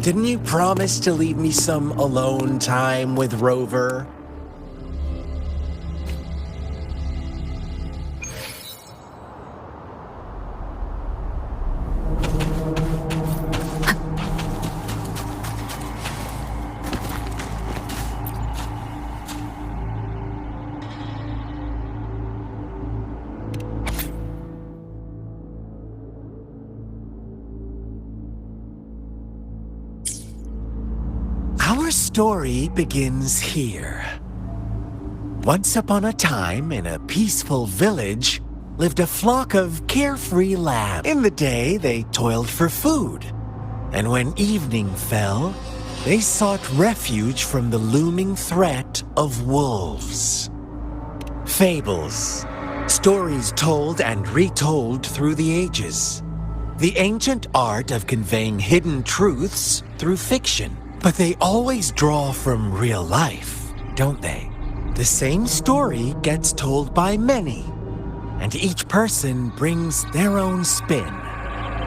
Didn't you promise to leave me some alone time with Rover? Our story begins here. Once upon a time, in a peaceful village, lived a flock of carefree lambs. In the day, they toiled for food, and when evening fell, they sought refuge from the looming threat of wolves. Fables, stories told and retold through the ages. The ancient art of conveying hidden truths through fiction. But they always draw from real life, don't they? The same story gets told by many, and each person brings their own spin,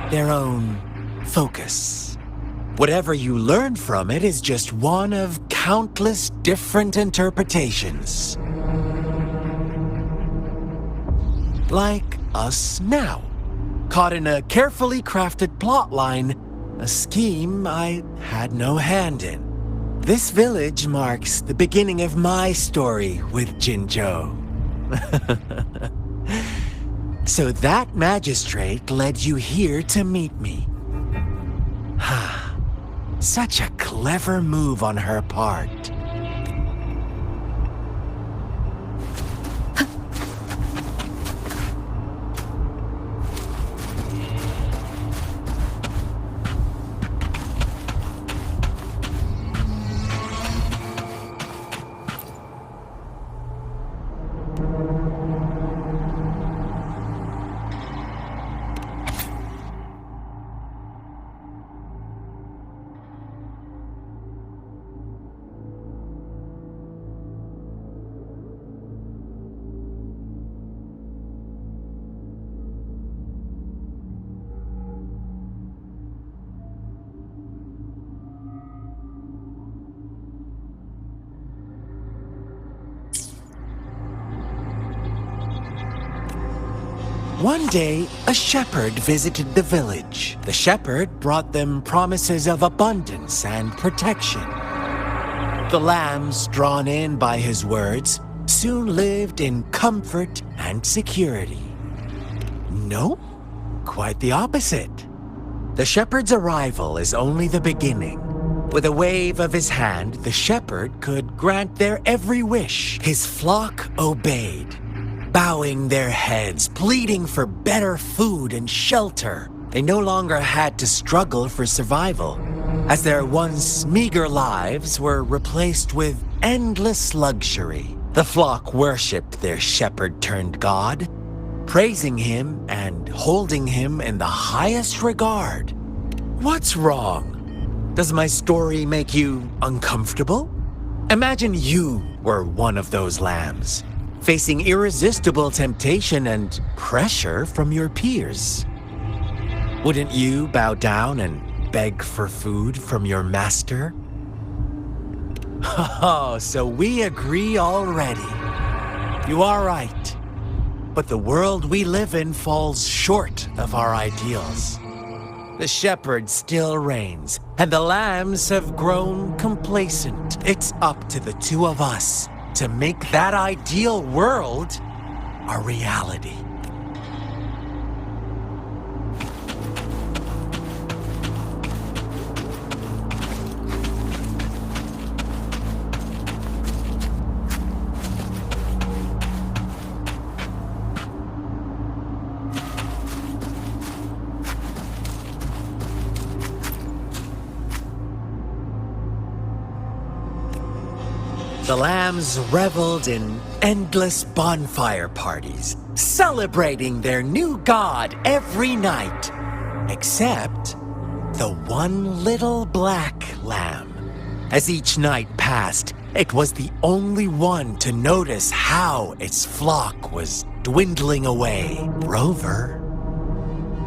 their own focus. Whatever you learn from it is just one of countless different interpretations. Like us now, caught in a carefully crafted plotline, a scheme I had no hand in. This village marks the beginning of my story with Jinzhou. So that magistrate led you here to meet me. Such a clever move on her part. One day, a shepherd visited the village. The shepherd brought them promises of abundance and protection. The lambs, drawn in by his words, soon lived in comfort and security. No, quite the opposite. The shepherd's arrival is only the beginning. With a wave of his hand, the shepherd could grant their every wish. His flock obeyed, bowing their heads, pleading for better food and shelter. They no longer had to struggle for survival, as their once meager lives were replaced with endless luxury. The flock worshipped their shepherd-turned-god, praising him and holding him in the highest regard. What's wrong? Does my story make you uncomfortable? Imagine you were one of those lambs, facing irresistible temptation and pressure from your peers. Wouldn't you bow down and beg for food from your master? Oh, so we agree already. You are right. But the world we live in falls short of our ideals. The shepherd still reigns, and the lambs have grown complacent. It's up to the two of us to make that ideal world a reality. The lambs reveled in endless bonfire parties, celebrating their new god every night. Except the one little black lamb. As each night passed, it was the only one to notice how its flock was dwindling away. Rover,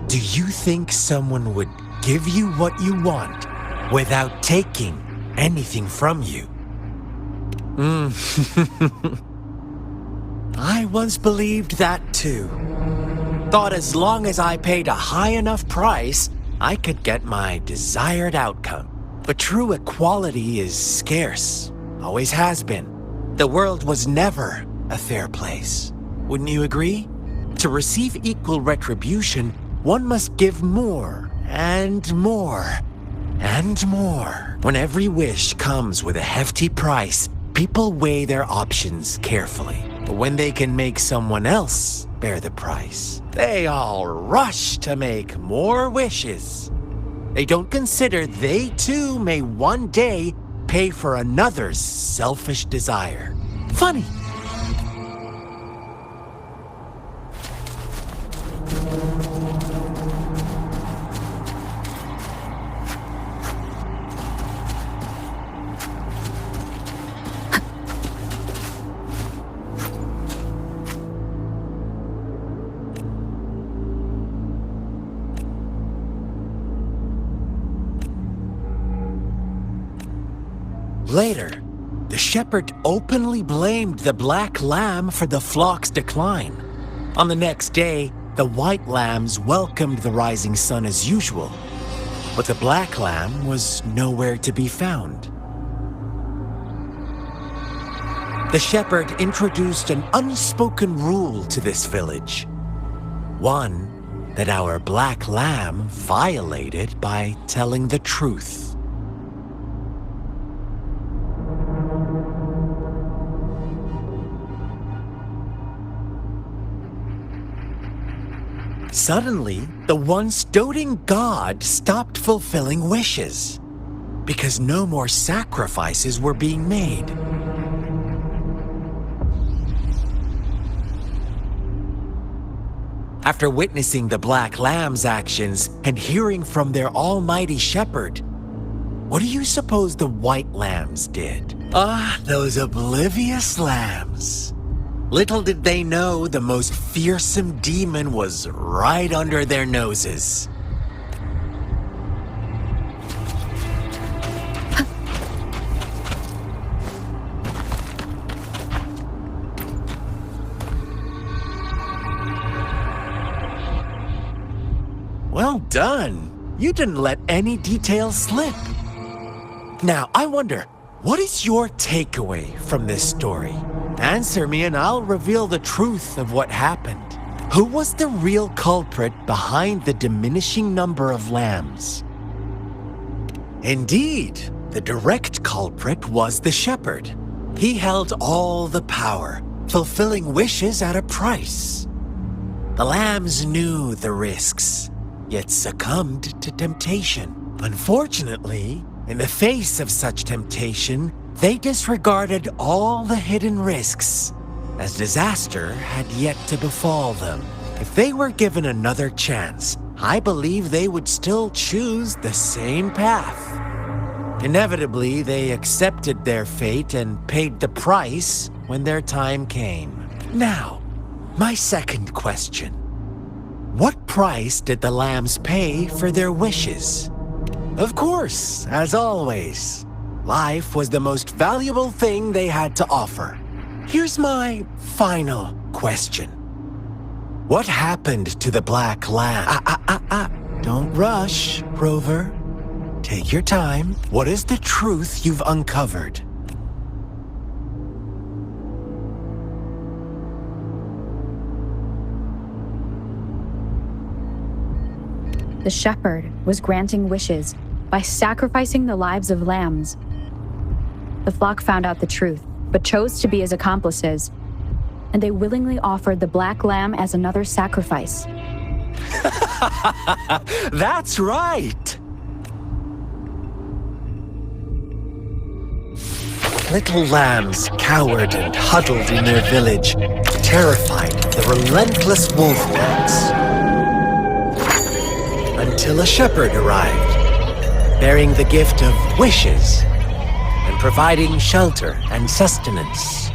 do you think someone would give you what you want without taking anything from you? I once believed that too. Thought as long as I paid a high enough price, I could get my desired outcome. But true equality is scarce, always has been. The world was never a fair place. Wouldn't you agree? To receive equal retribution, one must give more and more and more. When every wish comes with a hefty price, people weigh their options carefully. But when they can make someone else bear the price, they all rush to make more wishes. They don't consider they too may one day pay for another's selfish desire. Funny. Later, the shepherd openly blamed the black lamb for the flock's decline. On the next day, the white lambs welcomed the rising sun as usual, but the black lamb was nowhere to be found. The shepherd introduced an unspoken rule to this village, one that our black lamb violated by telling the truth. Suddenly, the once doting god stopped fulfilling wishes because no more sacrifices were being made. After witnessing the black lamb's actions and hearing from their almighty shepherd, what do you suppose the white lambs did? Those oblivious lambs. Little did they know the most fearsome demon was right under their noses. Well done. You didn't let any details slip. Now, I wonder, what is your takeaway from this story? Answer me and I'll reveal the truth of what happened. Who was the real culprit behind the diminishing number of lambs? Indeed, the direct culprit was the shepherd. He held all the power, fulfilling wishes at a price. The lambs knew the risks, yet succumbed to temptation. Unfortunately, in the face of such temptation, they disregarded all the hidden risks, as disaster had yet to befall them. If they were given another chance, I believe they would still choose the same path. Inevitably, they accepted their fate and paid the price when their time came. Now, my second question. What price did the lambs pay for their wishes? Of course, as always, life was the most valuable thing they had to offer. Here's my final question. What happened to the black lamb? Don't rush, Rover. Take your time. What is the truth you've uncovered? The shepherd was granting wishes by sacrificing the lives of lambs. The flock found out the truth, but chose to be his accomplices, and they willingly offered the black lamb as another sacrifice. That's right! little lambs cowered and huddled in their village, terrified of the relentless wolf packs. Until a shepherd arrived, bearing the gift of wishes and providing shelter and sustenance.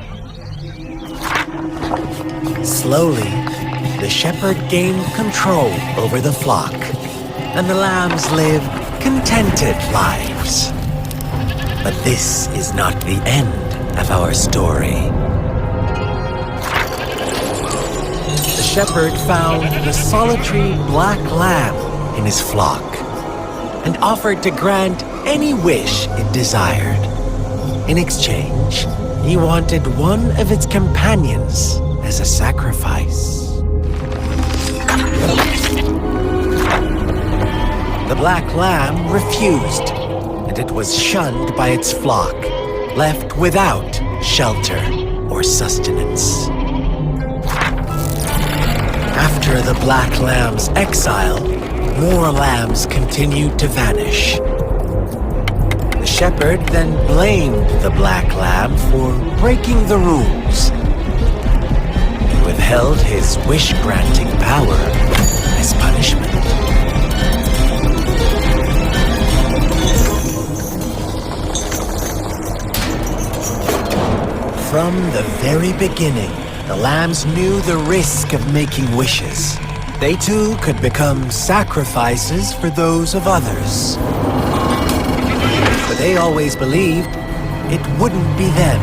Slowly, the shepherd gained control over the flock, and the lambs lived contented lives. But this is not the end of our story. The shepherd found the solitary black lamb in his flock and offered to grant any wish it desired. In exchange, he wanted one of its companions as a sacrifice. The black lamb refused, and it was shunned by its flock, left without shelter or sustenance. After the black lamb's exile, more lambs continued to vanish. The shepherd then blamed the black lamb for breaking the rules. He withheld his wish-granting power as punishment. From the very beginning, the lambs knew the risk of making wishes. They too could become sacrifices for those of others. But they always believed it wouldn't be them.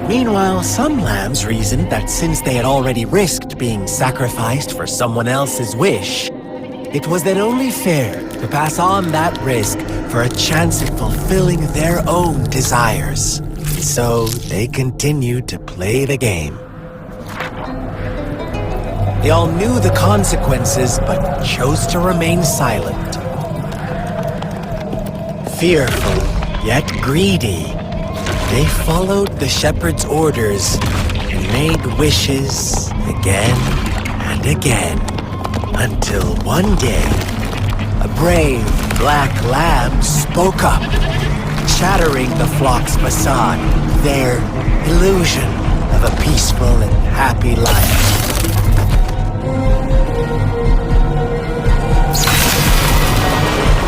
Meanwhile, some lambs reasoned that since they had already risked being sacrificed for someone else's wish, it was then only fair to pass on that risk for a chance at fulfilling their own desires. So they continued to play the game. They all knew the consequences, but chose to remain silent. Fearful, yet greedy, they followed the shepherd's orders and made wishes again and again, until one day, a brave black lamb spoke up, shattering the flock's facade, their illusion of a peaceful and happy life.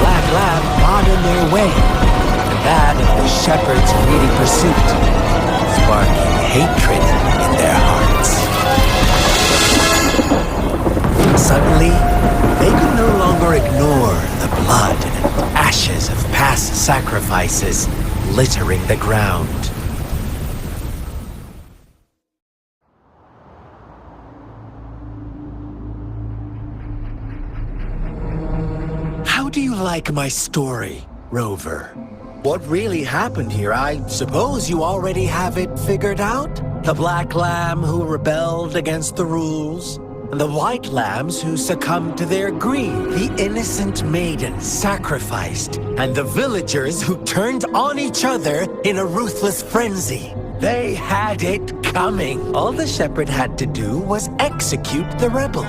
Black lamb got in their way, and that of the shepherd's greedy pursuit, sparking hatred in their hearts. Suddenly, they could no longer ignore the blood and ashes of past sacrifices littering the ground. How do you like my story, Rover? What really happened here? I suppose you already have it figured out? The black lamb who rebelled against the rules, and the white lambs who succumbed to their greed, the innocent maiden sacrificed, and the villagers who turned on each other in a ruthless frenzy. They had it coming. All the shepherd had to do was execute the rebel.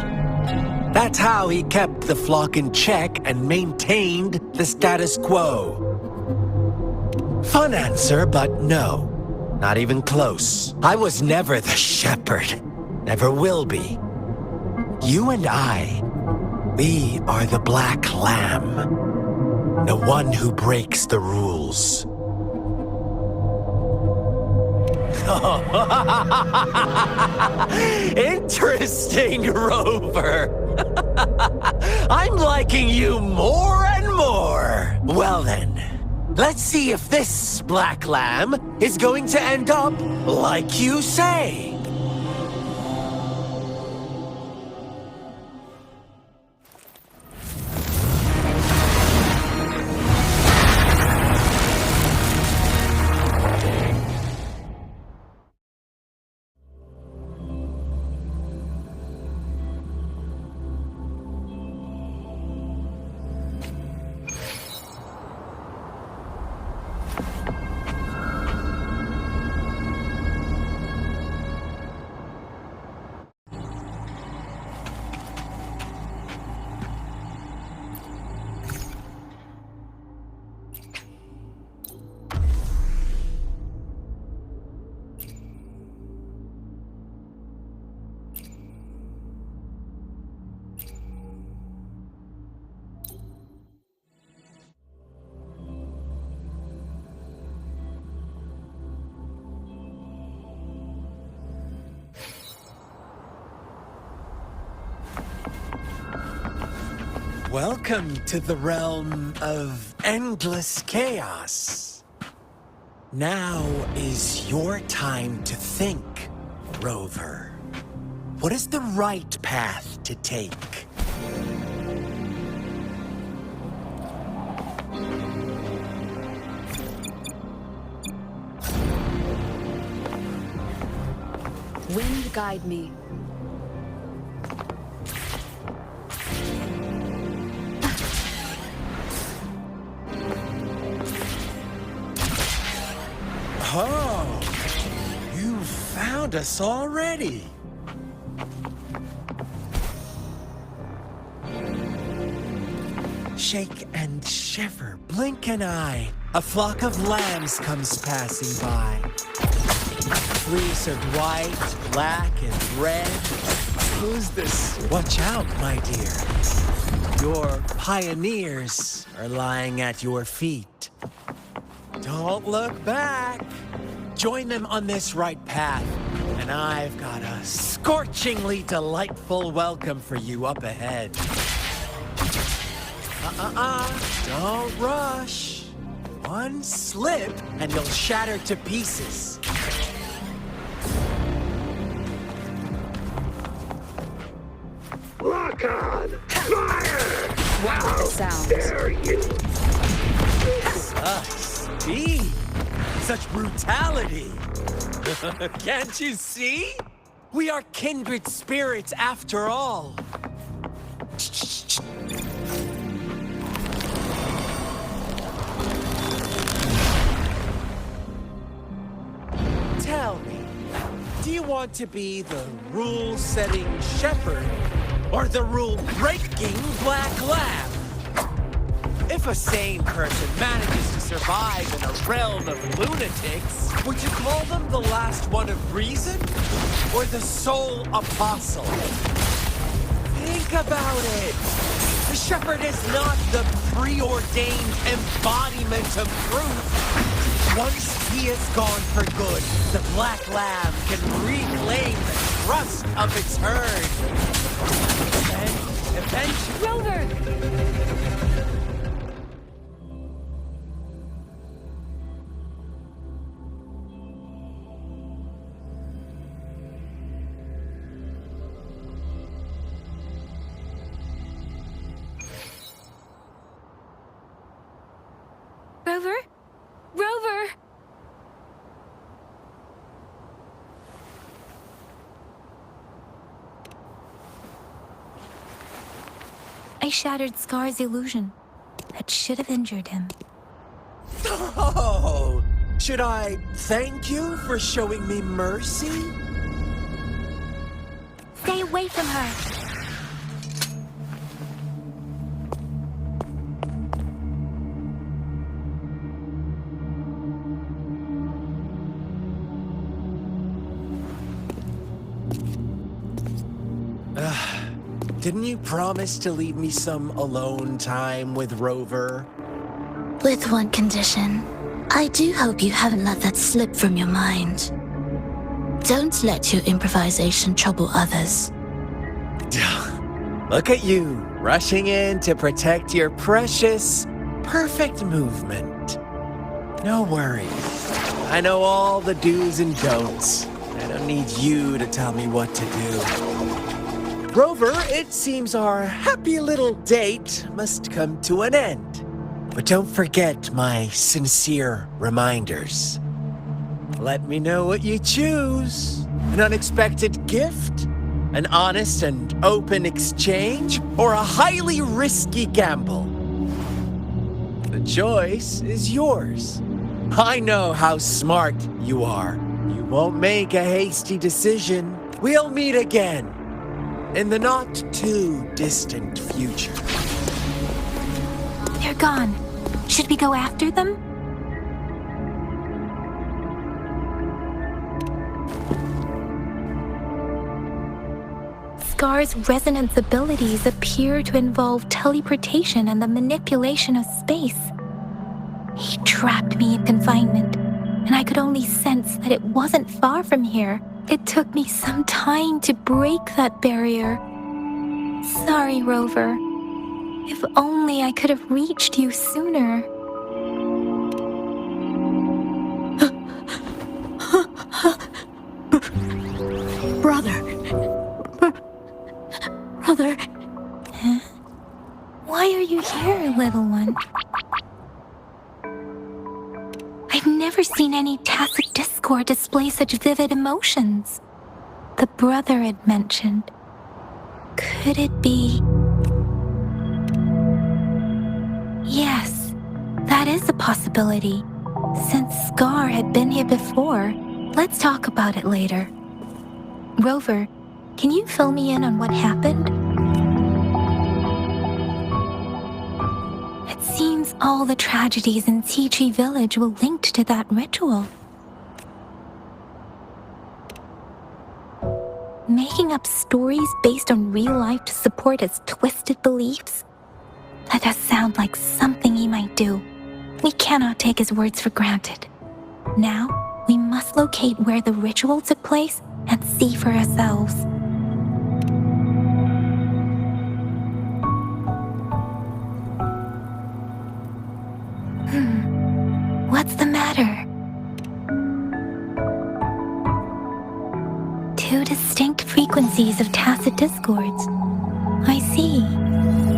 That's how he kept the flock in check and maintained the status quo. Fun answer, but no. Not even close. I was never the shepherd. Never will be. You and I, we are the black lamb. The one who breaks the rules. Interesting, Rover. I'm liking you more and more. Well then, let's see if this black lamb is going to end up like you say. Welcome to the realm of endless chaos. Now is your time to think, Rover. What is the right path to take? Wind guide me. Oh, you found us already. Shake and shiver, blink an eye. A flock of lambs comes passing by. Fleece of white, black, and red. Who's this? Watch out, my dear. Your pioneers are lying at your feet. Don't look back. Join them on this right path, and I've got a scorchingly delightful welcome for you up ahead. Don't rush. One slip, and you'll shatter to pieces. Lock on! Fire! Wow, How the sounds. dare you! Such speed! Such brutality! Can't you see? We are kindred spirits after all. Tell me, do you want to be the rule-setting shepherd or the rule-breaking black lamb? If a sane person manages to survive in a realm of lunatics, would you call them the last one of reason or the sole apostle? Think about it. The shepherd is not the preordained embodiment of truth. Once he is gone for good, the black lamb can reclaim the trust of its herd. And eventually... Rover! Rover? Rover! I shattered Scar's illusion. That should have injured him. Oh! Should I thank you for showing me mercy? Stay away from her! Didn't you promise to leave me some alone time with Rover? With one condition. I do hope you haven't let that slip from your mind. Don't let your improvisation trouble others. Look at you, rushing in to protect your precious, perfect movement. No worries. I know all the do's and don'ts. I don't need you to tell me what to do. Rover, it seems our happy little date must come to an end. But don't forget my sincere reminders. Let me know what you choose. An unexpected gift? An honest and open exchange? Or a highly risky gamble? The choice is yours. I know how smart you are. You won't make a hasty decision. We'll meet again. In the not-too-distant future. They're gone. Should we go after them? Scar's resonance abilities appear to involve teleportation and the manipulation of space. He trapped me in confinement, and I could only sense that it wasn't far from here. It took me some time to break that barrier. Sorry, Rover. If only I could have reached you sooner. Brother! Brother! Huh? Why are you here, little one? I've never seen any tacit discord display such vivid emotions. The brother had mentioned. Could it be? Yes, that is a possibility. Since Scar had been here before, let's talk about it later. Rover, can you fill me in on what happened? It seems all the tragedies in Tea Tree Village were linked to that ritual. Making up stories based on real life to support his twisted beliefs? That does sound like something he might do. We cannot take his words for granted. Now, we must locate where the ritual took place and see for ourselves. What's the matter? Two distinct frequencies of tacit discords. I see.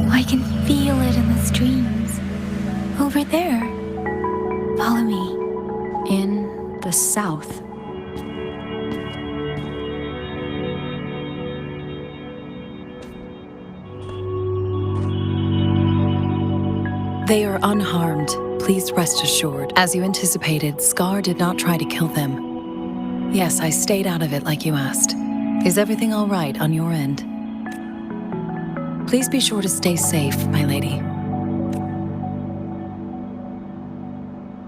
I can feel it in the streams. Over there. Follow me. In the south. They are unharmed. Please rest assured. As you anticipated, Scar did not try to kill them. Yes, I stayed out of it like you asked. Is everything all right on your end? Please be sure to stay safe, my lady.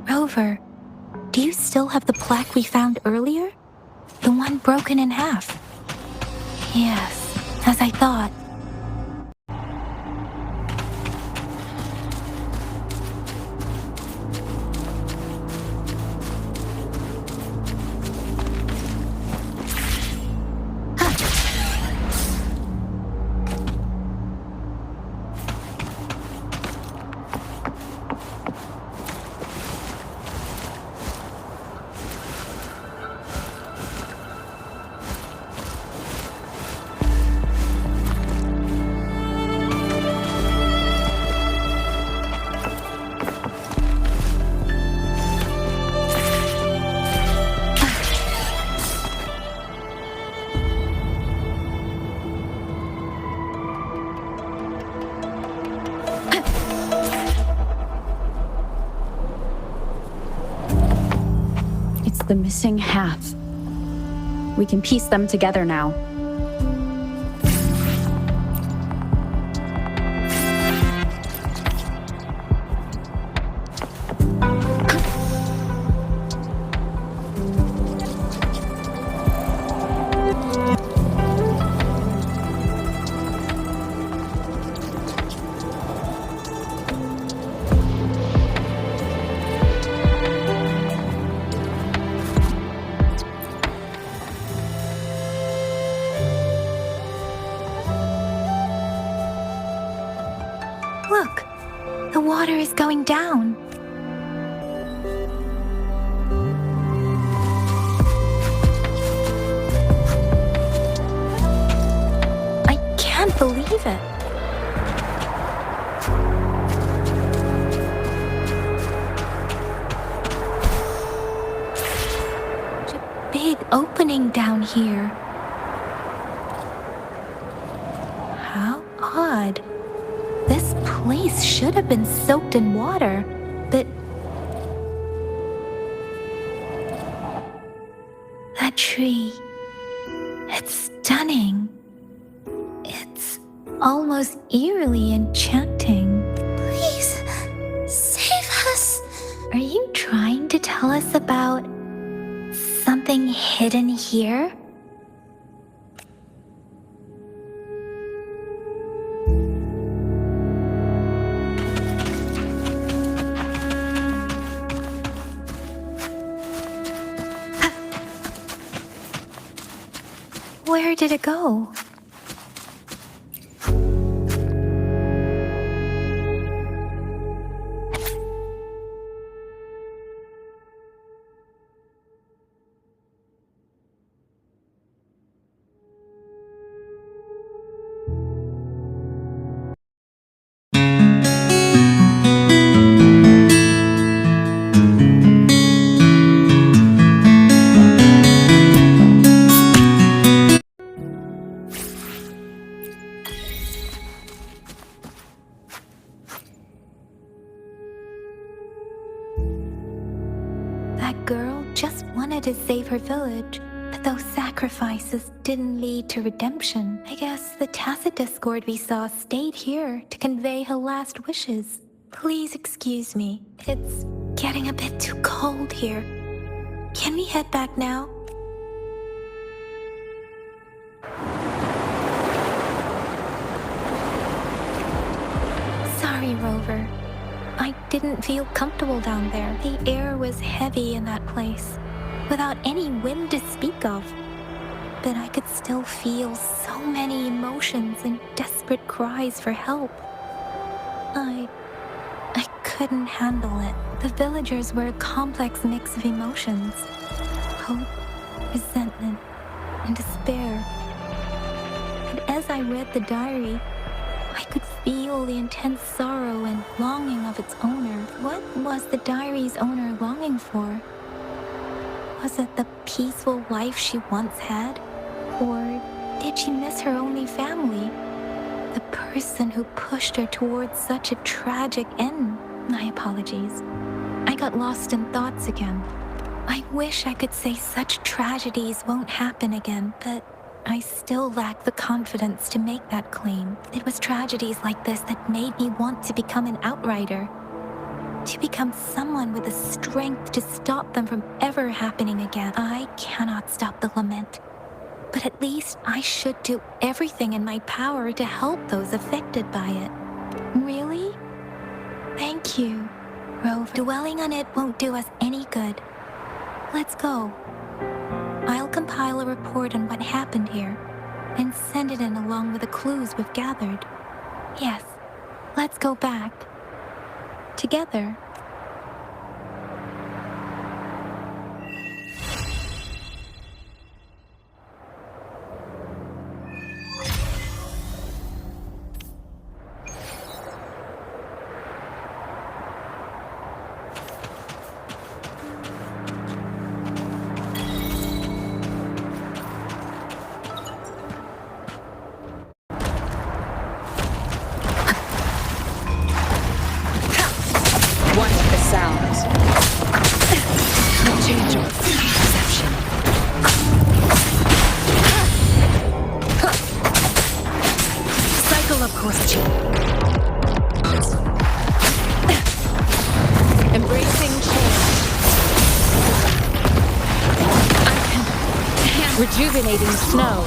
Rover, do you still have the plaque we found earlier? The one broken in half? Yes, as I thought. The missing half. We can piece them together now. Look, the water is going down. I can't believe it. Such a big opening down here. How odd. This place should have been soaked in water, but that tree, it's stunning. It's almost eerily enchanting. Please, save us! Are you trying to tell us about something hidden here? Where did it go? girl just wanted to save her village. But those sacrifices didn't lead to redemption. I guess the tacit discord we saw stayed here to convey her last wishes. Please excuse me. It's getting a bit too cold here. Can we head back now? Sorry, Rover. I didn't feel comfortable down there. The air was heavy in that place, without any wind to speak of. But I could still feel so many emotions and desperate cries for help. I couldn't handle it. The villagers were a complex mix of emotions. Hope, resentment, and despair. And as I read the diary, I could feel the intense sorrow and longing of its owner. What was the diary's owner longing for? Was it the peaceful life she once had? Or did she miss her only family? The person who pushed her towards such a tragic end? My apologies. I got lost in thoughts again. I wish I could say such tragedies won't happen again, but I still lack the confidence to make that claim. It was tragedies like this that made me want to become an outrider. To become someone with the strength to stop them from ever happening again. I cannot stop the lament, but at least I should do everything in my power to help those affected by it. Really? Thank you, Rover. Dwelling on it won't do us any good. Let's go. I'll compile a report on what happened here and send it in along with the clues we've gathered. Yes, let's go back. Together. One with the sounds. A change of perception. Cycle of question. Embracing change. Rejuvenating snow.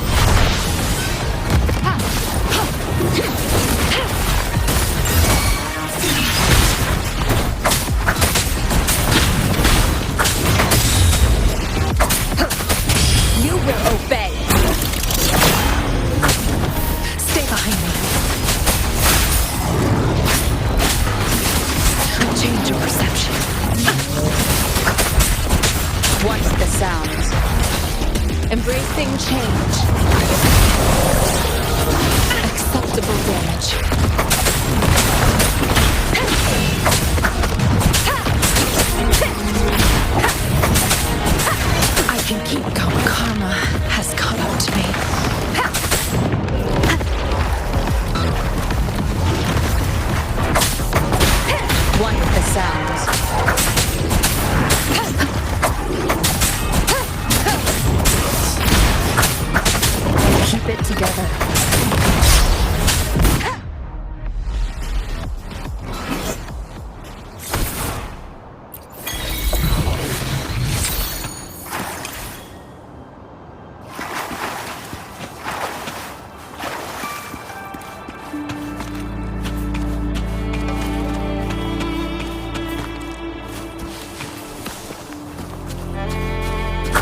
You will obey. Stay behind me. A change of perception. Once the sounds. Embracing change. Acceptable damage. I can keep going. Karma has caught up to me. One with the sounds. Keep it together.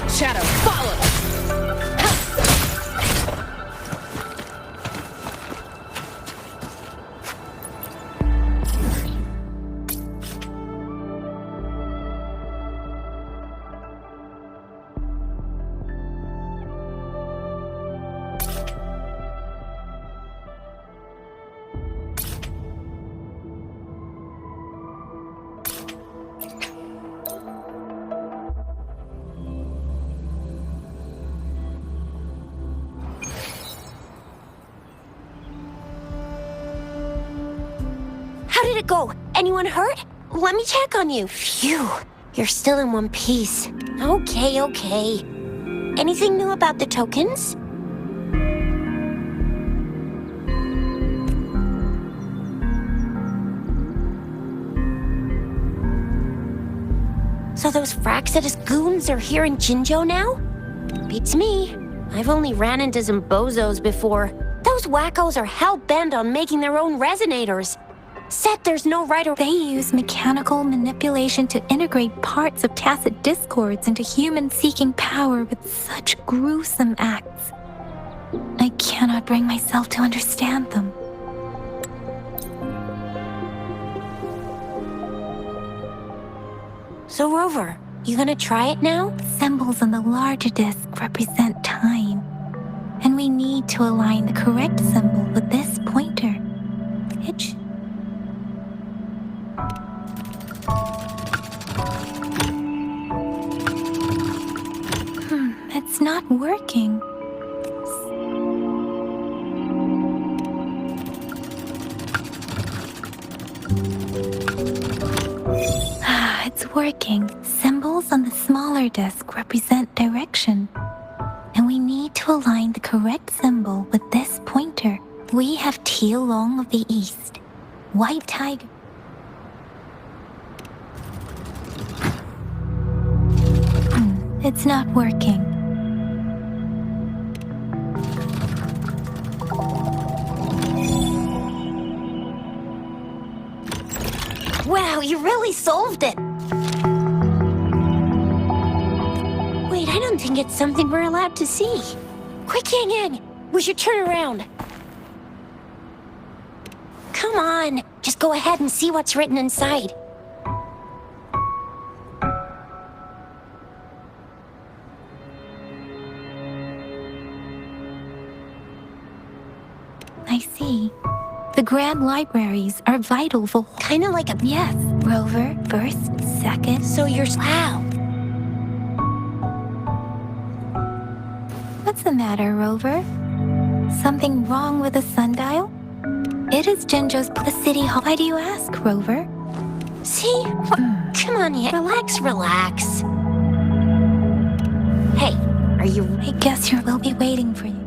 Shadow, follow! How did it go? Anyone hurt? Let me check on you. Phew! You're still in one piece. Okay, okay. Anything new about the tokens? So those Fraxidus goons are here in Jinjo now? Beats me. I've only ran into some bozos before. Those wackos are hell-bent on making their own resonators. Said there's no right or... They use mechanical manipulation to integrate parts of tacit discords into humans seeking power with such gruesome acts. I cannot bring myself to understand them. So Rover, you gonna try it now? Symbols on the larger disc represent time, and we need to align the correct symbol with this pointer. Itch. It's not working. It's working. Symbols on the smaller disc represent direction, and we need to align the correct symbol with this pointer. We have Tialong of the East, White Tiger. It's not working. Wow, you really solved it! Wait, I don't think it's something we're allowed to see. Quick, Yang Yang! We should turn around. Come on, just go ahead and see what's written inside. I see. The grand libraries are vital for... Kinda like a... Yes, Rover, first, second... So you're... Wow. What's the matter, Rover? Something wrong with the sundial? It is Jinjo's the city hall. Why do you ask, Rover? See? Come on, yeah. Relax, relax. Hey, are you... I guess we'll be waiting for you.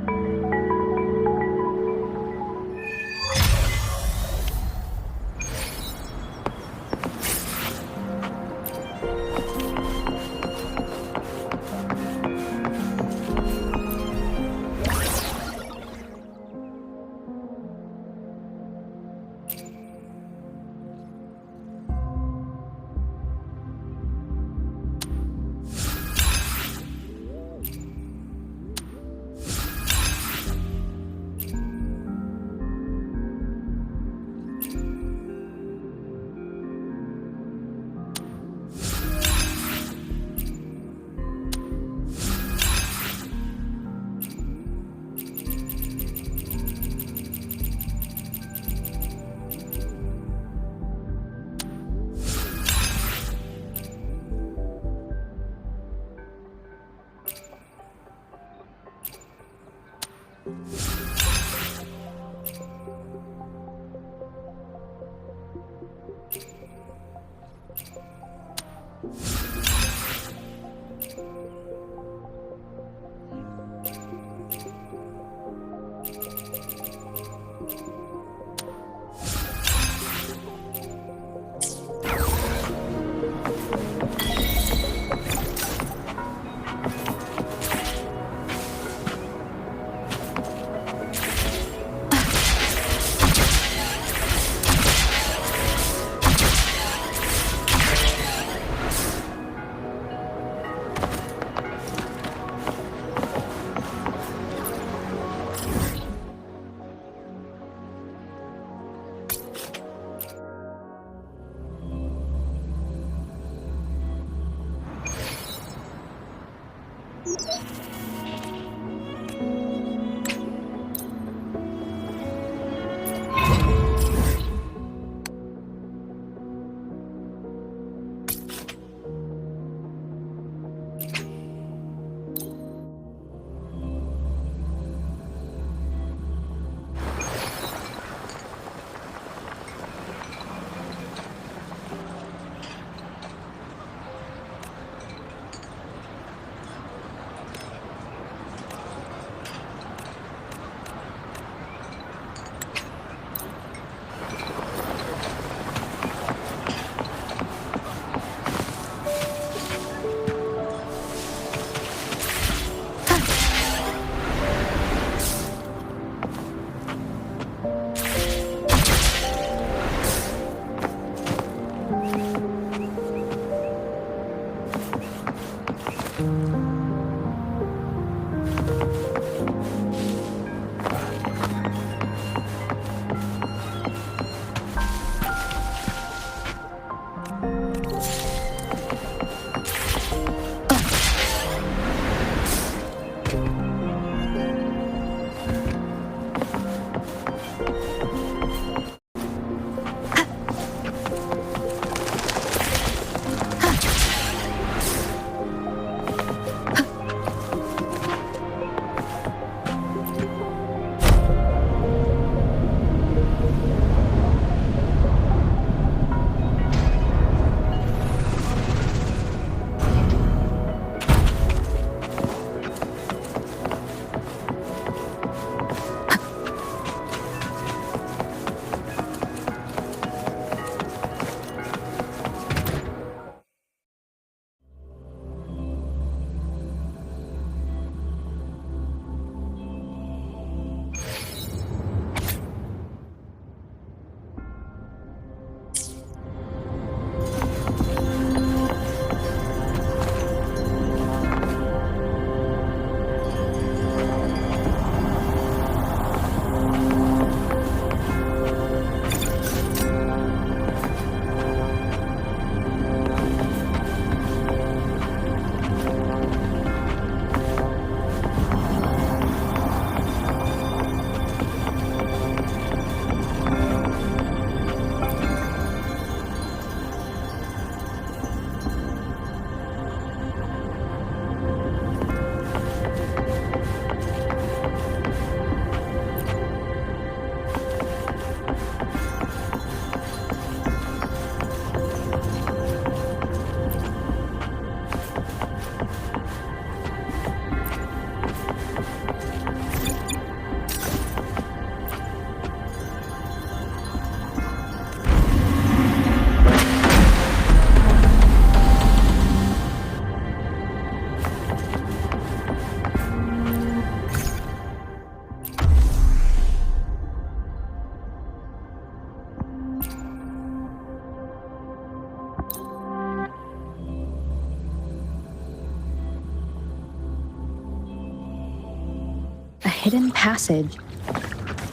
hidden passage.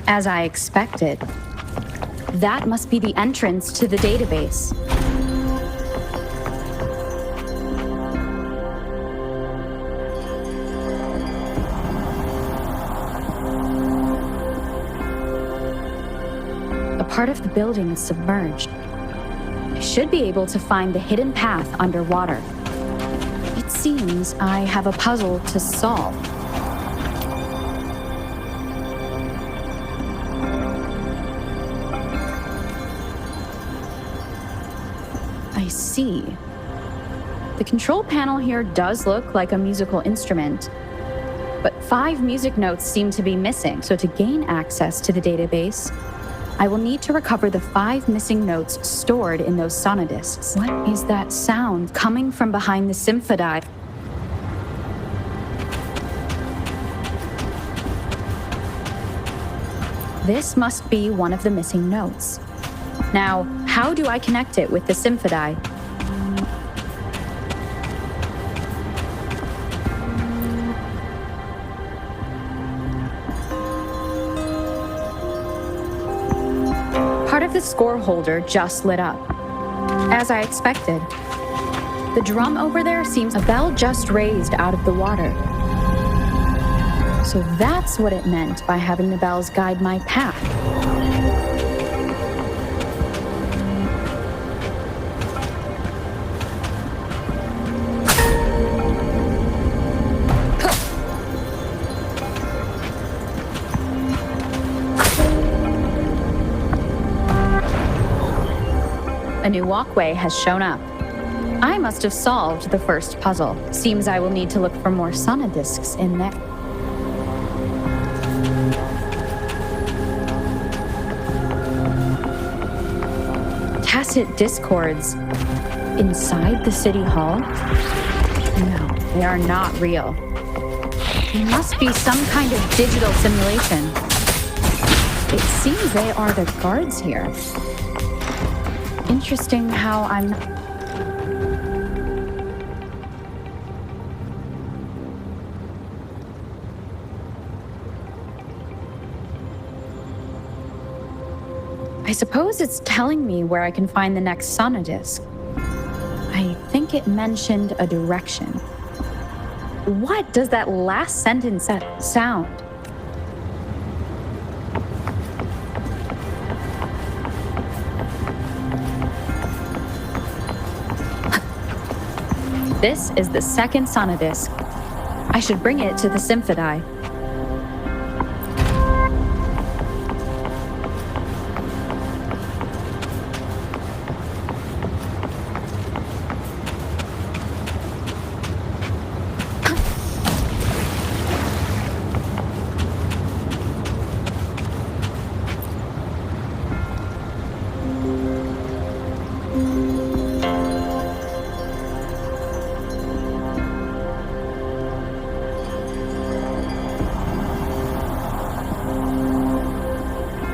As I expected. That must be the entrance to the database. A part of the building is submerged. I should be able to find the hidden path underwater. It seems I have a puzzle to solve. I see. The control panel here does look like a musical instrument, but 5 music notes seem to be missing. So to gain access to the database, I will need to recover the 5 missing notes stored in those sonodiscs. What is that sound coming from behind the symphony? This must be one of the missing notes. Now, how do I connect it with the symphony? Part of the score holder just lit up. As I expected. The drum over there seems a bell just raised out of the water. So that's what it meant by having the bells guide my path. A new walkway has shown up. I must have solved the first puzzle. Seems I will need to look for more sonodiscs in there. Tacit discords inside the city hall? No, they are not real. It must be some kind of digital simulation. It seems they are the guards here. Interesting how I'm... I suppose it's telling me where I can find the next sonodisk. I think it mentioned a direction. What does that last sentence sound? This is the second sonodisk. I should bring it to the Symphodi.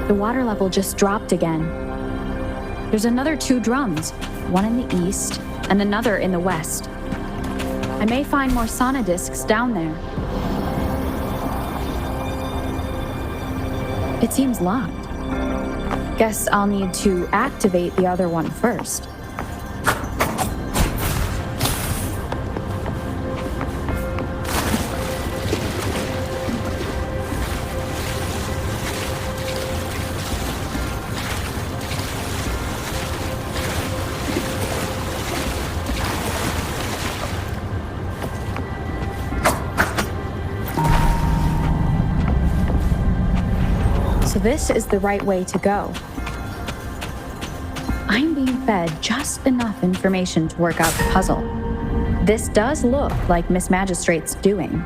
The water level just dropped again. There's another 2 drums, one in the east and another in the west. I may find more sonodiscs down there. It seems locked. Guess I'll need to activate the other one first. So this is the right way to go. I'm being fed just enough information to work out the puzzle. This does look like Miss Magistrate's doing.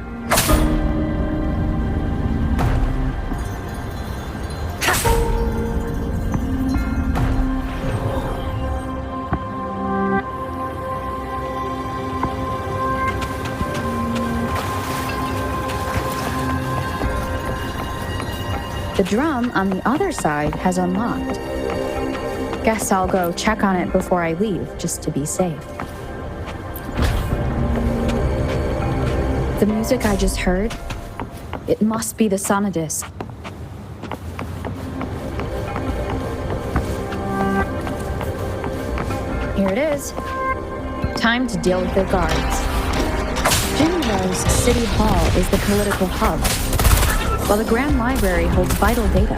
The drum on the other side has unlocked. Guess I'll go check on it before I leave, just to be safe. The music I just heard, it must be the sonodisc. Here it is. Time to deal with the guards. Jinro's City Hall is the political hub, while the Grand Library holds vital data.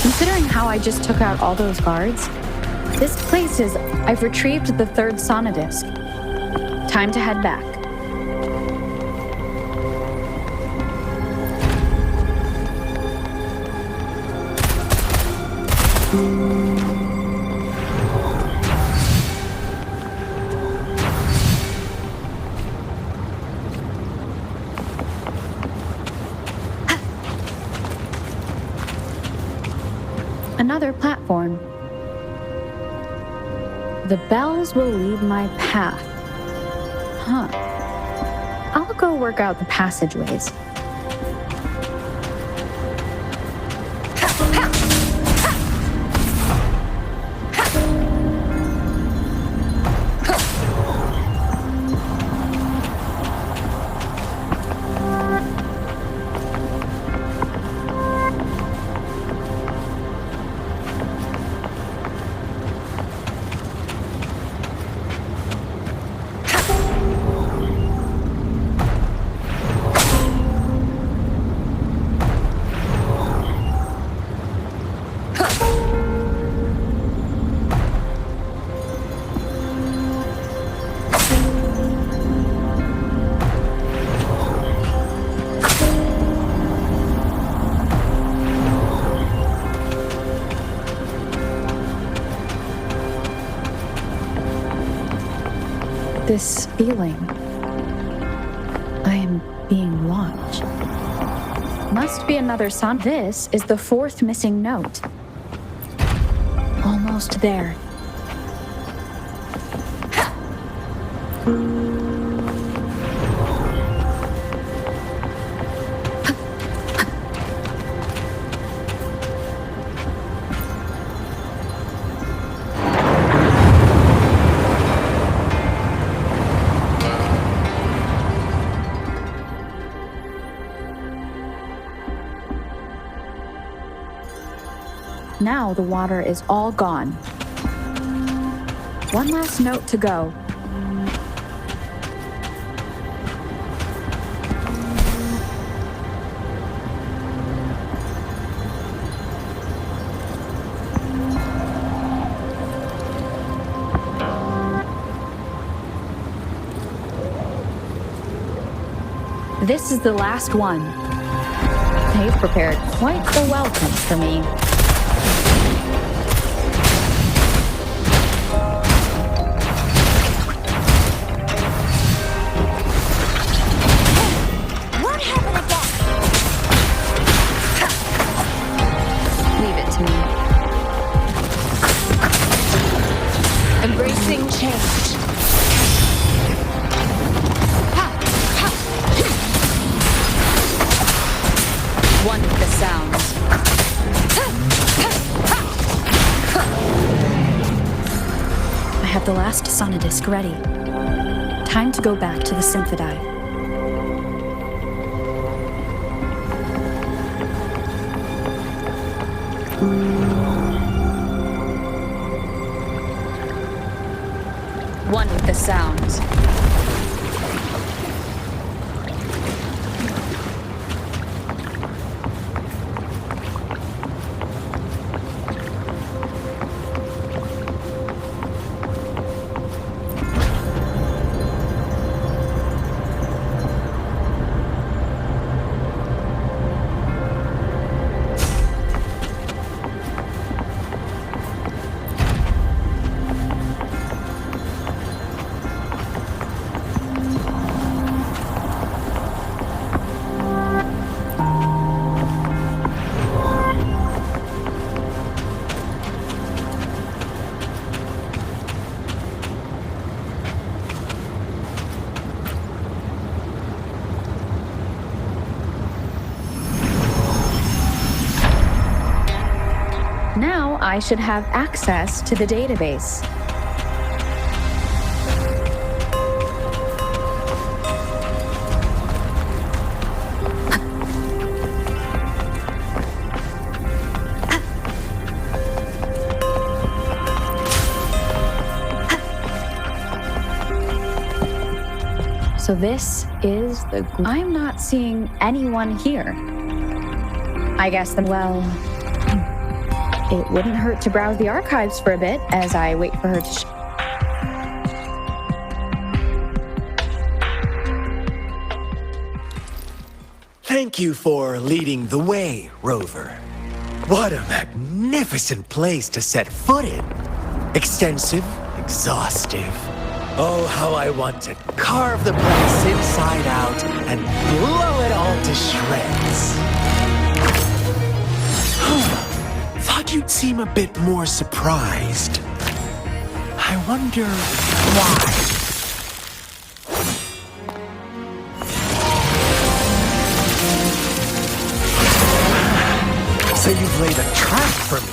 Considering how I just took out all those guards, this place is... I've retrieved the 3rd sonodisc. Time to head back. Another platform. The bells will lead my path. Huh. I'll go work out the passageways. This feeling. I am being watched. Must be another son. This is the 4th missing note. Almost there. Now the water is all gone. One last note to go. This is the last one. They've prepared quite the welcome for me. What happened again? Leave it to me. Embracing change. One with the sounds. I have the last sonodisc ready. Time to go back to the Symphodi. One with the sounds. Now I should have access to the database. So this is the... I'm not seeing anyone here. I guess well... It wouldn't hurt to browse the archives for a bit as I wait for her to... Thank you for leading the way, Rover. What a magnificent place to set foot in. Extensive, exhaustive. Oh, how I want to carve the place inside out and blow it all to shreds. Thought you'd seem a bit more surprised. I wonder why. So you've laid a trap for me.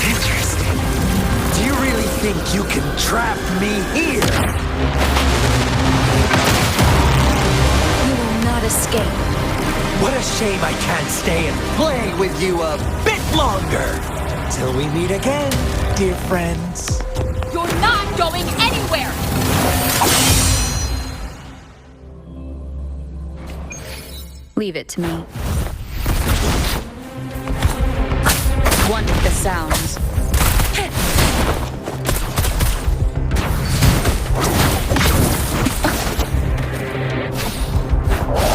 Interesting. Do you really think you can trap me here? You will not escape. What a shame I can't stay and play with you a bit longer. Till we meet again, dear friends. You're not going anywhere! Leave it to me. One with the sounds.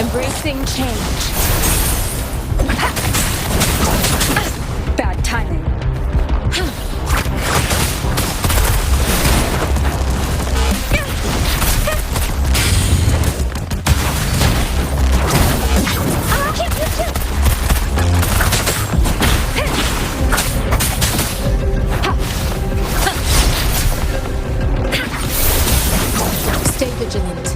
Embracing change. Bad timing. Stay vigilant.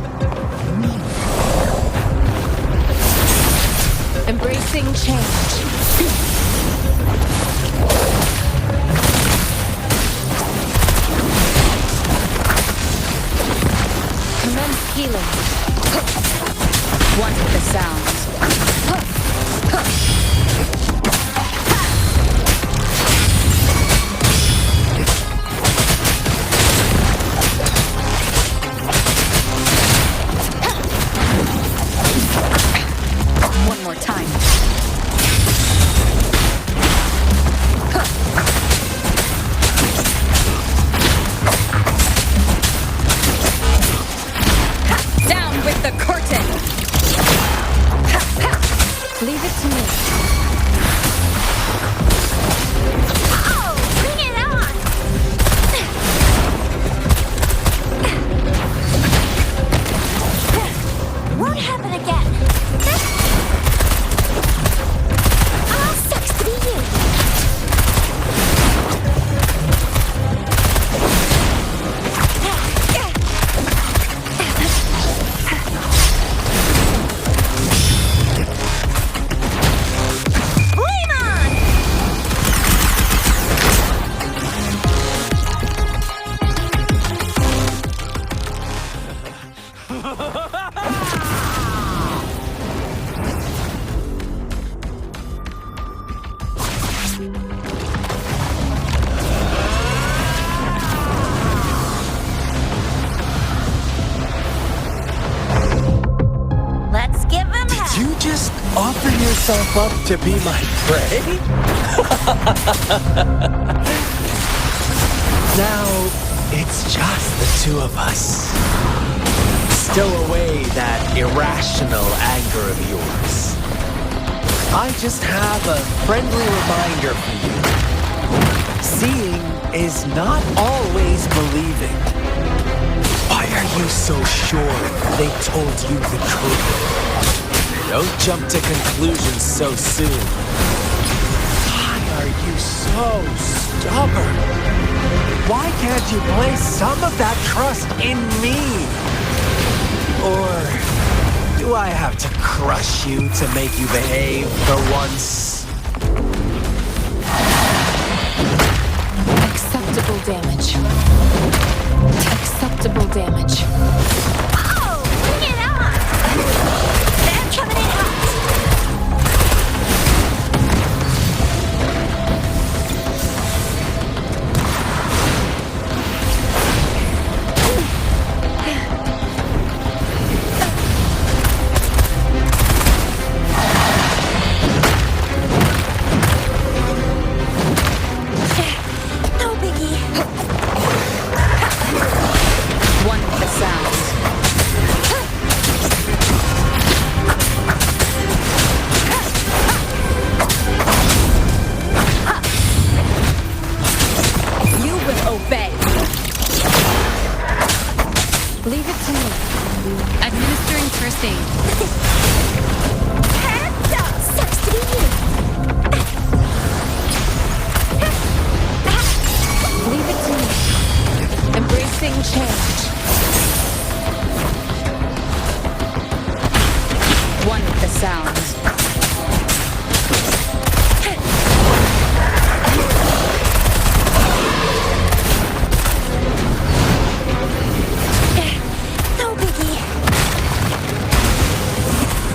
Embracing change. One with the sounds. One more time. Down with the curtain! Leave it to me. Oh, bring it on! Won't happen again. Oh, sucks to be you. Flame on! Let's give him hell. Did you just offer yourself up to be my prey? Now, it's just the two of us. Stow away that irrational anger of yours. I just have a friendly reminder for you. Seeing is not always believing. Why are you so sure they told you the truth? Don't jump to conclusions so soon. Why are you so stubborn? Why can't you place some of that trust in me? Or do I have to crush you to make you behave for once? Acceptable damage. Acceptable damage. Oh, bring it on! They're coming in hot. No biggie. One with the sounds. You will obey. Leave it to me. Administering first aid. Hands up! Sucks to be you. Leave it to me. Embracing change. One with the sounds. No biggie.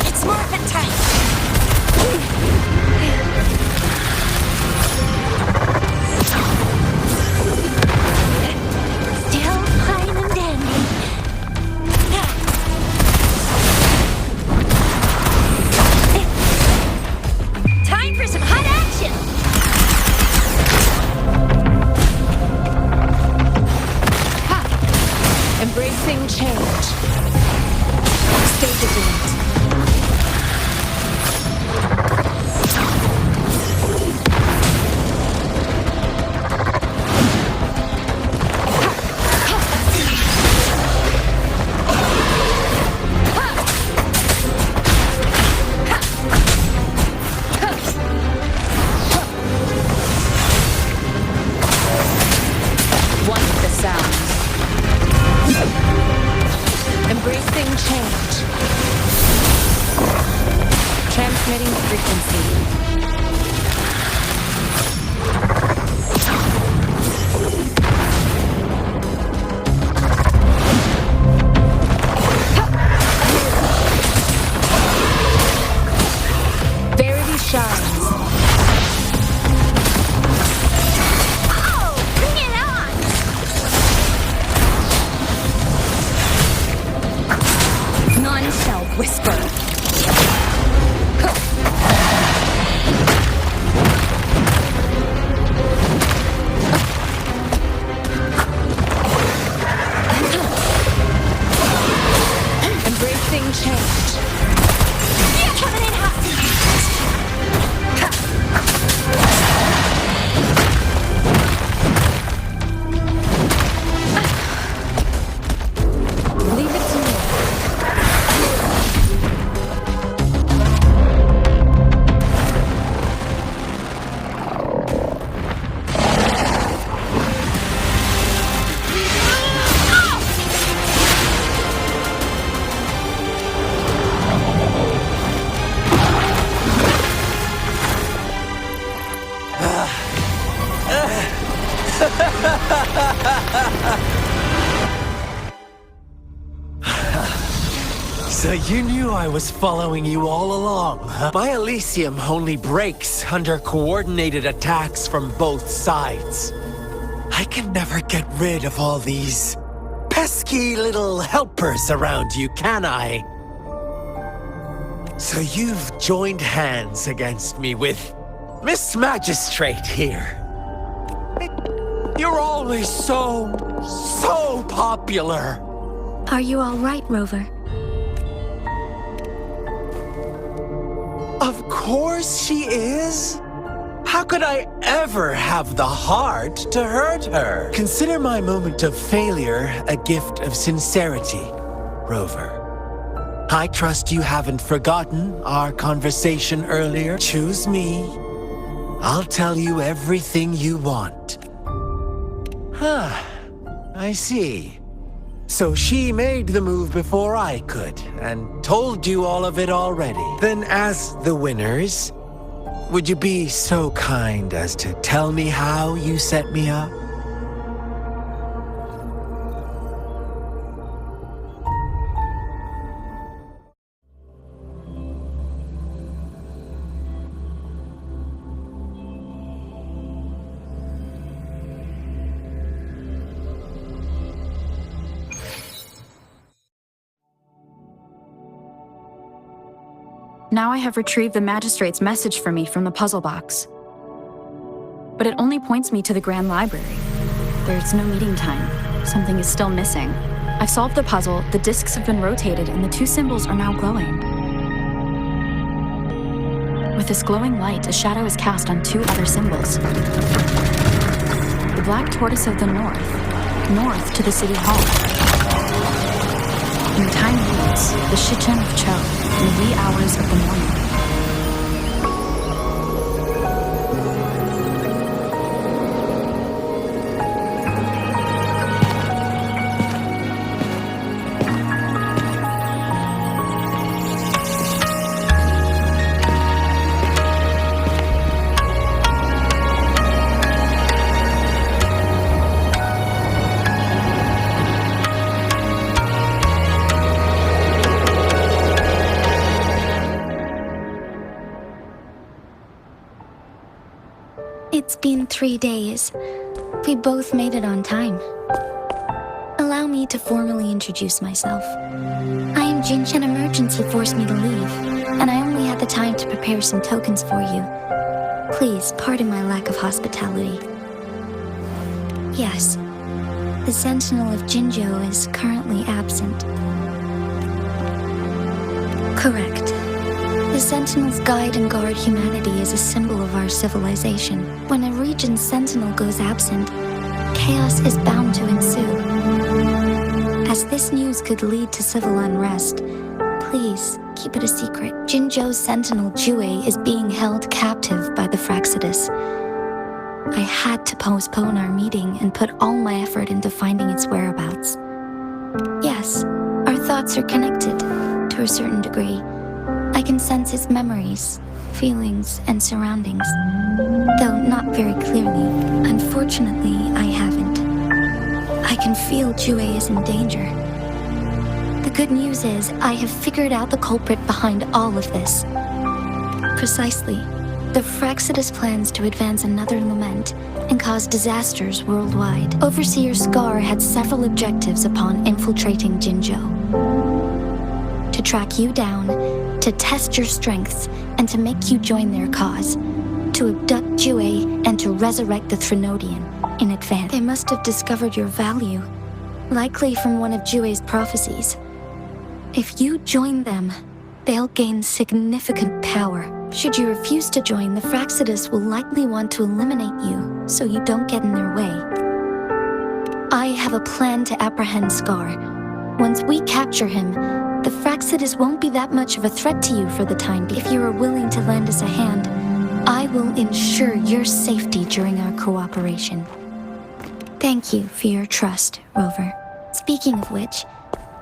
It's morphin' time. Still fine and dandy. Time for some hot action. Embracing change. Stay vigilant. One with the sounds. Embracing change. Transmitting frequency. You knew I was following you all along, huh? My Elysium only breaks under coordinated attacks from both sides. I can never get rid of all these pesky little helpers around you, can I? So you've joined hands against me with Miss Magistrate here. You're always so popular. Are you all right, Rover? Of course she is. How could I ever have the heart to hurt her? Consider my moment of failure a gift of sincerity, Rover. I trust you haven't forgotten our conversation earlier. Choose me. I'll tell you everything you want. Huh. I see. So she made the move before I could, and told you all of it already. Then as the winners, would you be so kind as to tell me how you set me up? Now I have retrieved the magistrate's message for me from the puzzle box. But it only points me to the Grand Library. There's no meeting time. Something is still missing. I've solved the puzzle, the discs have been rotated, and the two symbols are now glowing. With this glowing light, a shadow is cast on two other symbols. The black tortoise of the north to the city hall. In the time reads, the Shichen of Cho, in the wee hours of the morning. It's been 3 days. We both made it on time. Allow me to formally introduce myself. I am Jinch, an emergency forced me to leave, and I only had the time to prepare some tokens for you. Please pardon my lack of hospitality. Yes, the Sentinel of Jinzhou is currently absent. Correct. The Sentinels guide and guard humanity as a symbol of our civilization. When a region's sentinel goes absent, chaos is bound to ensue. As this news could lead to civil unrest, please keep it a secret. Jinzhou's sentinel Jue is being held captive by the Fraxidus. I had to postpone our meeting and put all my effort into finding its whereabouts. Yes, our thoughts are connected, to a certain degree. I can sense its memories, feelings, and surroundings, though not very clearly. Unfortunately, I haven't. I can feel Jue is in danger. The good news is I have figured out the culprit behind all of this. Precisely, the Fraxidus plans to advance another lament and cause disasters worldwide. Overseer Scar had several objectives upon infiltrating Jinzhou. To track you down, to test your strengths, and to make you join their cause. To abduct Jue and to resurrect the Threnodian in advance. They must have discovered your value, likely from one of Jue's prophecies. If you join them, they'll gain significant power. Should you refuse to join, the Fraxidus will likely want to eliminate you, so you don't get in their way. I have a plan to apprehend Scar. Once we capture him, the Fraxidus won't be that much of a threat to you for the time being. If you are willing to lend us a hand, I will ensure your safety during our cooperation. Thank you for your trust, Rover. Speaking of which,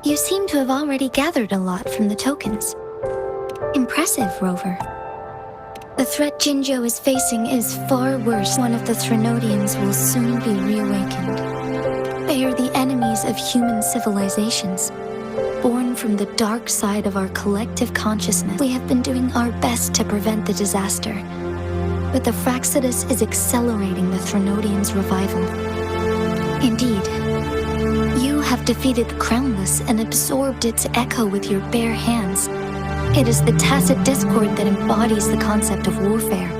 you seem to have already gathered a lot from the tokens. Impressive, Rover. The threat Jinzhou is facing is far worse. One of the Threnodians will soon be reawakened. They are the enemies of human civilizations. born from the dark side of our collective consciousness. We have been doing our best to prevent the disaster, but the Fraxidus is accelerating the Threnodian's revival. Indeed, you have defeated the Crownless and absorbed its echo with your bare hands. It is the tacit discord that embodies the concept of warfare.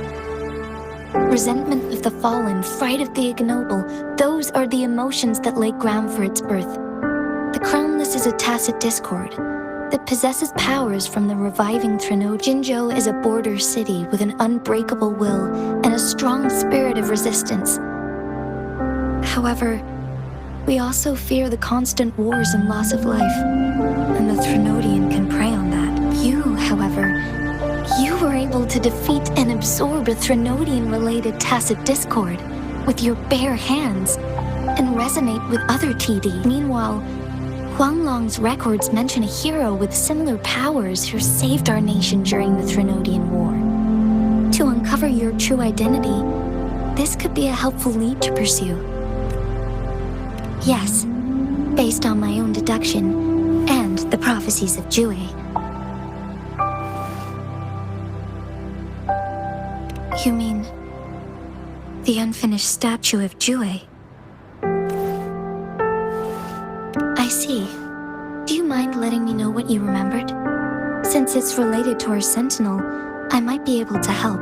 Resentment of the fallen, fright of the ignoble, those are the emotions that lay ground for its birth. The Crownless is a tacit discord that possesses powers from the reviving Threnodian. Jinzhou is a border city with an unbreakable will and a strong spirit of resistance. However, we also fear the constant wars and loss of life, and the Threnodian can prey on that. You, however, you were able to defeat and absorb a Threnodian-related tacit discord with your bare hands and resonate with other TD. Meanwhile, Huanglong's records mention a hero with similar powers who saved our nation during the Threnodian War. To uncover your true identity, this could be a helpful lead to pursue. Yes, based on my own deduction and the prophecies of Jue. You mean the unfinished statue of Jue? I see. Do you mind letting me know what you remembered? Since it's related to our sentinel, I might be able to help.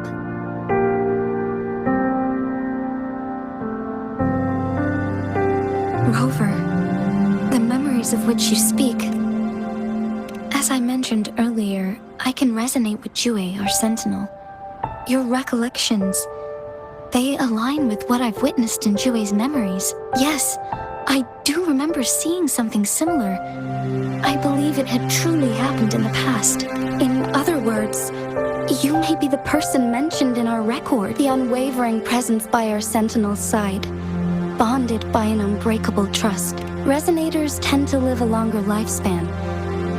Rover, the memories of which you speak. As I mentioned earlier, I can resonate with Jue, our sentinel. Your recollections, they align with what I've witnessed in Jue's memories. Yes, I do remember seeing something similar. I believe it had truly happened in the past. In other words, you may be the person mentioned in our record, the unwavering presence by our sentinel's side, bonded by an unbreakable trust. Resonators tend to live a longer lifespan,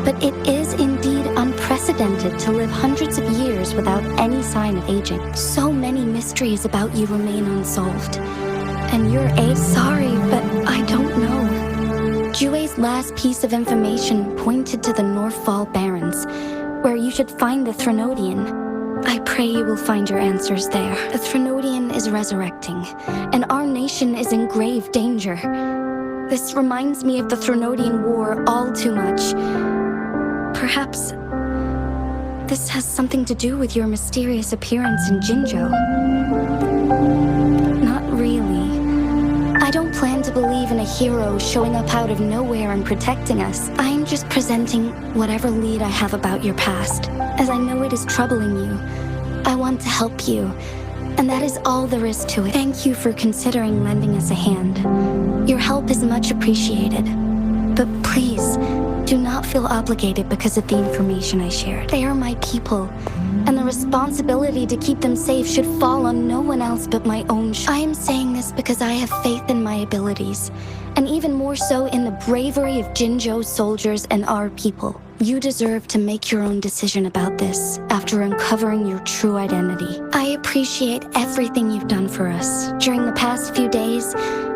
but it is indeed unprecedented to live hundreds of years without any sign of aging. So many mysteries about you remain unsolved. And your age, sorry, but I don't know. Jue's last piece of information pointed to the Northfall Barrens, where you should find the Threnodian. I pray you will find your answers there. The Threnodian is resurrecting, and our nation is in grave danger. This reminds me of the Threnodian War all too much. Perhaps this has something to do with your mysterious appearance in Jinzhou. Not really. I don't plan to believe in a hero showing up out of nowhere and protecting us. I'm just presenting whatever lead I have about your past. As I know it is troubling you, I want to help you, and that is all there is to it. Thank you for considering lending us a hand. Your help is much appreciated. But please, do not feel obligated because of the information I shared. They are my people, and the responsibility to keep them safe should fall on no one else but my own. I am saying this because I have faith in my abilities, and even more so in the bravery of Jinzhou's soldiers and our people. You deserve to make your own decision about this after uncovering your true identity. I appreciate everything you've done for us during the past few days,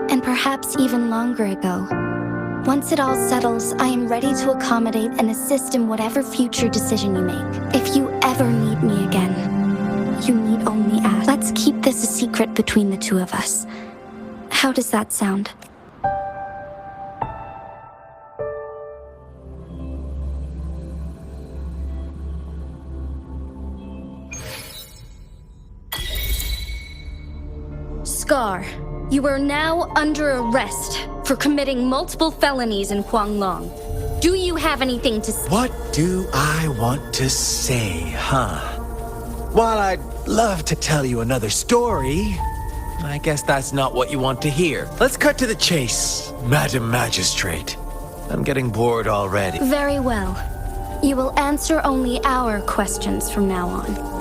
and perhaps even longer ago. Once it all settles, I am ready to accommodate and assist in whatever future decision you make. If you ever need me again, you need only ask. Let's keep this a secret between the two of us. How does that sound? Scar, you are now under arrest for committing multiple felonies in Huanglong. Do you have anything to say? What do I want to say, huh? While I'd love to tell you another story, I guess that's not what you want to hear. Let's cut to the chase, Madam Magistrate. I'm getting bored already. Very well. You will answer only our questions from now on.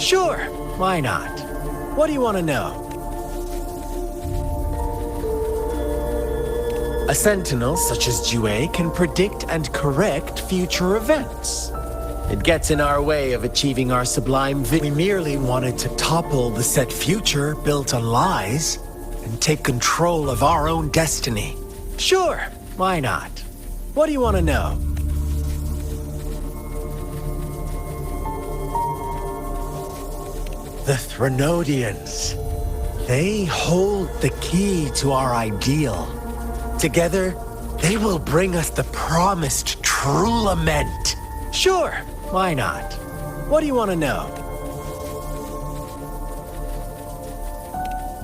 Sure, why not? What do you want to know? A sentinel such as Jue can predict and correct future events. It gets in our way of achieving our sublime We merely wanted to topple the set future built on lies and take control of our own destiny. Sure, why not? What do you want to know? The Threnodians. They hold the key to our ideal. Together, they will bring us the promised true lament. Sure, why not? What do you want to know?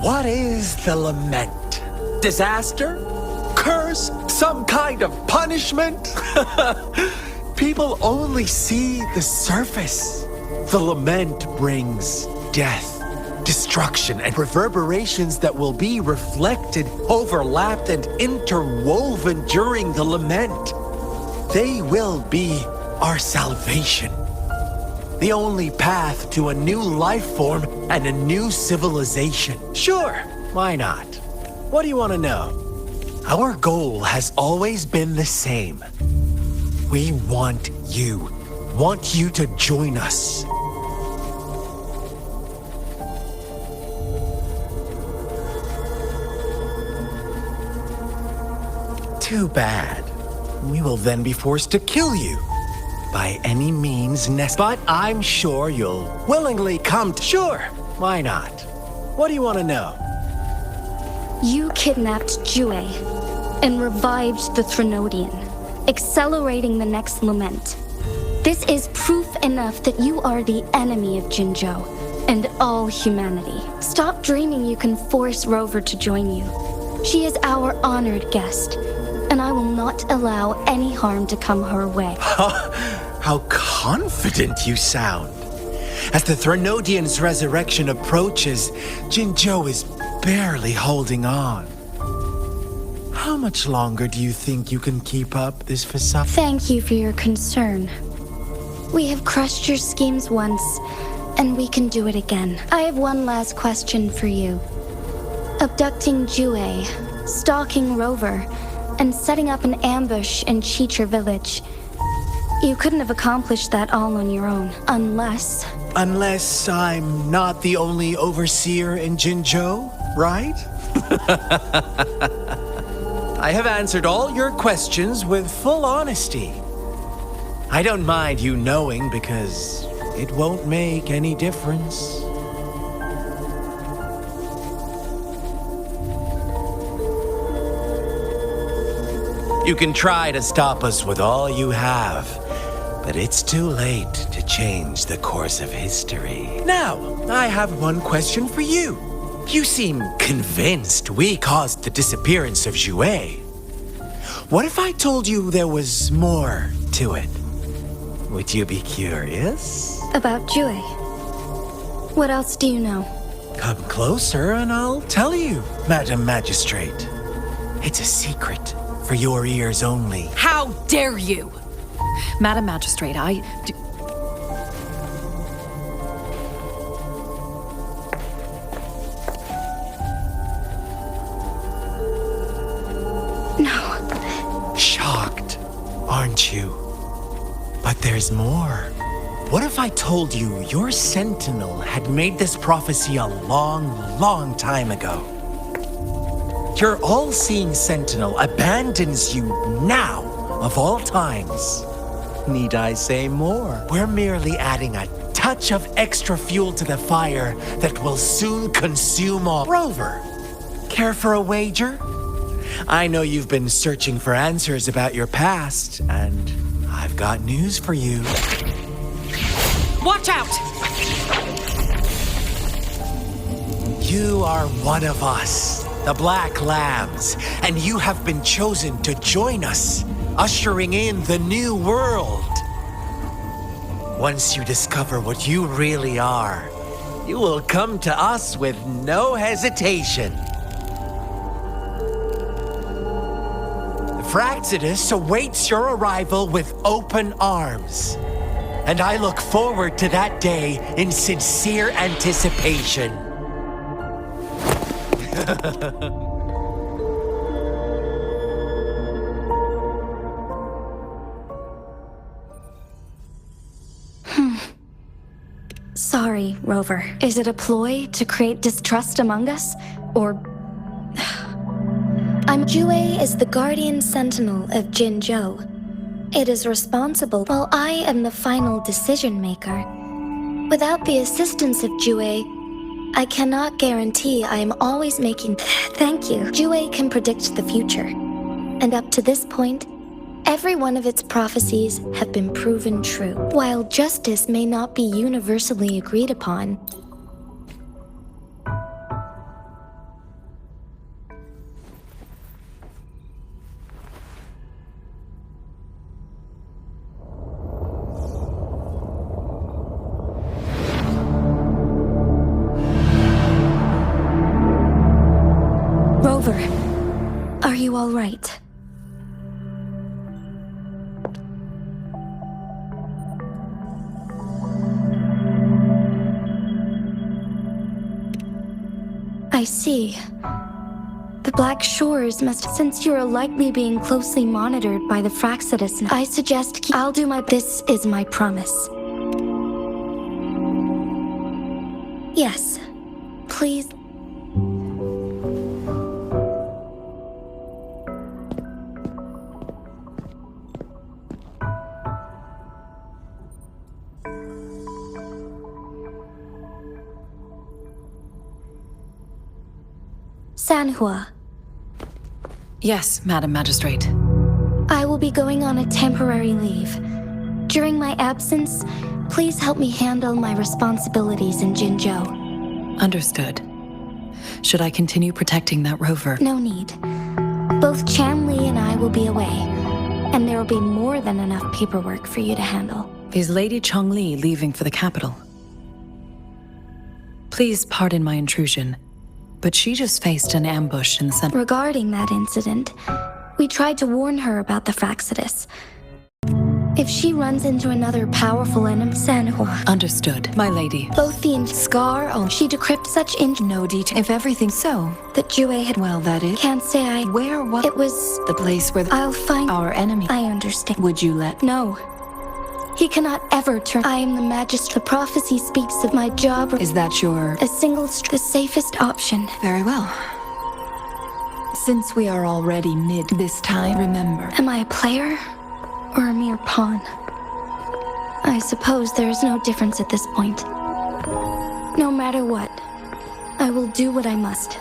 What is the lament? Disaster? Curse? Some kind of punishment? People only see the surface. The lament brings death, destruction, and reverberations that will be reflected, overlapped, and interwoven during the lament. They will be our salvation. The only path to a new life form and a new civilization. Sure, why not? What do you want to know? Our goal has always been the same. We want you to join us. Too bad. We will then be forced to kill you. By any means necessary. But I'm sure you'll willingly come to... Sure, why not? What do you want to know? You kidnapped Jue and revived the Threnodian, accelerating the next lament. This is proof enough that you are the enemy of Jinzhou and all humanity. Stop dreaming you can force Rover to join you. She is our honored guest, and I will not allow any harm to come her way. How confident you sound. As the Threnodian's resurrection approaches, Jinzhou is barely holding on. How much longer do you think you can keep up this facade? Thank you for your concern. We have crushed your schemes once, and we can do it again. I have one last question for you. Abducting Jue, stalking Rover, and setting up an ambush in Chicher village. You couldn't have accomplished that all on your own, unless... Unless I'm not the only overseer in Jinzhou, right? I have answered all your questions with full honesty. I don't mind you knowing because it won't make any difference. You can try to stop us with all you have, but it's too late to change the course of history. Now, I have one question for you. You seem convinced we caused the disappearance of Jue. What if I told you there was more to it? Would you be curious? About Jue. What else do you know? Come closer and I'll tell you, Madam Magistrate. It's a secret for your ears only. How dare you! Madam Magistrate, No. Shocked, aren't you? But there's more. What if I told you your sentinel had made this prophecy a long time ago? Your all-seeing sentinel abandons you now, of all times. Need I say more? We're merely adding a touch of extra fuel to the fire that will soon consume all. Rover, care for a wager? I know you've been searching for answers about your past, and I've got news for you. watch out! You are one of us, the Black Lambs, and you have been chosen to join us, ushering in the new world. Once you discover what you really are, you will come to us with no hesitation. The Fraxidus awaits your arrival with open arms, and I look forward to that day in sincere anticipation. Sorry, Rover. Is it a ploy to create distrust among us? Or... Jue is the guardian sentinel of Jinzhou. It is responsible, while I am the final decision maker. Without the assistance of Jue, I cannot guarantee I am always making... Thank you. Jue can predict the future. And up to this point, every one of its prophecies have been proven true. While justice may not be universally agreed upon, Rover, are you all right? I see. The Black Shores must... Since you are likely being closely monitored by the Fraxidus, I suggest I'll do my... This is my promise. Yes. Please... Sanhua. Yes, Madam Magistrate. I will be going on a temporary leave. During my absence, please help me handle my responsibilities in Jinzhou. Understood. Should I continue protecting that rover? No need. Both Chanli and I will be away, and there will be more than enough paperwork for you to handle. Is Lady Chongli leaving for the capital? Please pardon my intrusion, but she just faced an ambush in the center. Regarding that incident, we tried to warn her about the Fraxidus. If she runs into another powerful enemy, Sanhua. Understood, my lady. Both the Scar, she decrypted such no detail. If everything's so, That Jue had... well, that is... Can't say I... Where, what? It was... The place where I'll find... our enemy... I understand. Would you let... No. He cannot ever turn... I am the magistrate. The prophecy speaks of my job... Is that your... A single the safest option. Very well. Since we are already mid this time, remember... Am I a player? Or a mere pawn? I suppose there is no difference at this point. No matter what, I will do what I must.